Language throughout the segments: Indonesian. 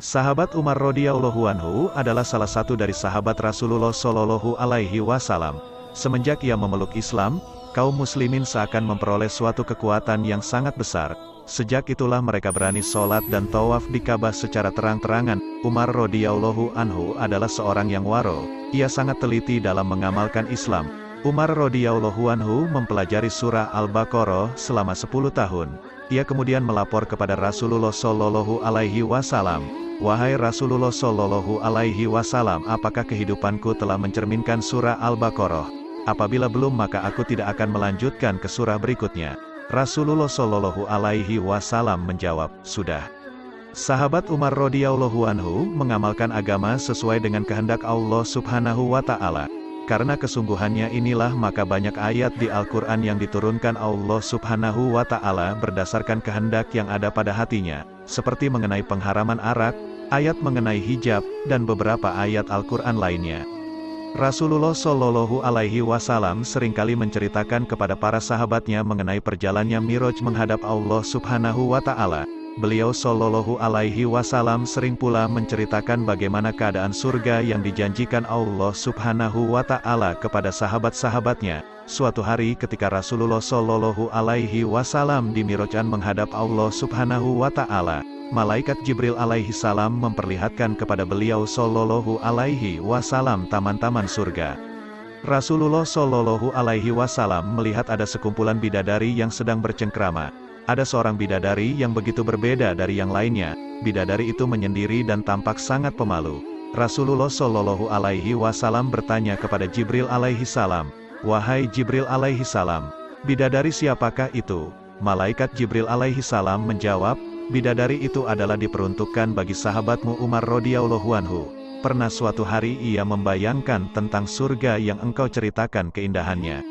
Sahabat Umar radhiyallahu anhu adalah salah satu dari sahabat Rasulullah Shallallahu alaihi wasallam. Semenjak ia memeluk Islam, kaum muslimin seakan memperoleh suatu kekuatan yang sangat besar. Sejak itulah mereka berani sholat dan tawaf di Ka'bah secara terang-terangan. Umar radhiyallahu anhu adalah seorang yang waro. Ia sangat teliti dalam mengamalkan Islam. Umar radhiyallahu anhu mempelajari surah Al-Baqarah selama 10 tahun. Ia kemudian melapor kepada Rasulullah Shallallahu alaihi wasallam. Wahai Rasulullah Shallallahu alaihi wasallam, apakah kehidupanku telah mencerminkan surah Al-Baqarah? Apabila belum, maka aku tidak akan melanjutkan ke surah berikutnya. Rasulullah Shallallahu alaihi wasallam menjawab, sudah. Sahabat Umar radhiyallahu anhu mengamalkan agama sesuai dengan kehendak Allah Subhanahu wa Ta'ala. Karena kesungguhannya inilah maka banyak ayat di Al-Quran yang diturunkan Allah Subhanahu wa Ta'ala berdasarkan kehendak yang ada pada hatinya, seperti mengenai pengharaman arak, ayat mengenai hijab, dan beberapa ayat Al-Quran lainnya. Rasulullah Shallallahu alaihi wasallam seringkali menceritakan kepada para sahabatnya mengenai perjalanannya Mi'raj menghadap Allah Subhanahu wa Ta'ala. Beliau Shallallahu alaihi wasallam sering pula menceritakan bagaimana keadaan surga yang dijanjikan Allah Subhanahu wa Ta'ala kepada sahabat-sahabatnya. Suatu hari ketika Rasulullah Shallallahu alaihi wasallam di Mi'rajan menghadap Allah Subhanahu wa Ta'ala, malaikat Jibril alaihi salam memperlihatkan kepada beliau Shallallahu alaihi wasallam taman-taman surga. Rasulullah Shallallahu alaihi wasallam melihat ada sekumpulan bidadari yang sedang bercengkrama. Ada seorang bidadari yang begitu berbeda dari yang lainnya. Bidadari itu menyendiri dan tampak sangat pemalu. Rasulullah Shallallahu alaihi wasallam bertanya kepada Jibril alaihi salam, "Wahai Jibril alaihi salam, bidadari siapakah itu?" Malaikat Jibril alaihi salam menjawab, "Bidadari itu adalah diperuntukkan bagi sahabatmu Umar radhiyallahu anhu. Pernah suatu hari ia membayangkan tentang surga yang engkau ceritakan keindahannya.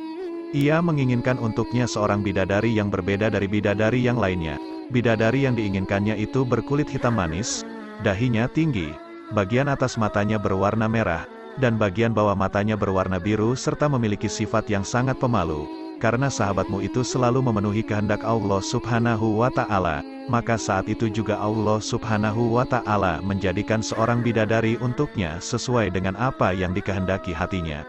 Ia menginginkan untuknya seorang bidadari yang berbeda dari bidadari yang lainnya. Bidadari yang diinginkannya itu berkulit hitam manis, dahinya tinggi, bagian atas matanya berwarna merah, dan bagian bawah matanya berwarna biru serta memiliki sifat yang sangat pemalu. Karena sahabatmu itu selalu memenuhi kehendak Allah Subhanahu wa Ta'ala, maka saat itu juga Allah Subhanahu wa Ta'ala menjadikan seorang bidadari untuknya sesuai dengan apa yang dikehendaki hatinya."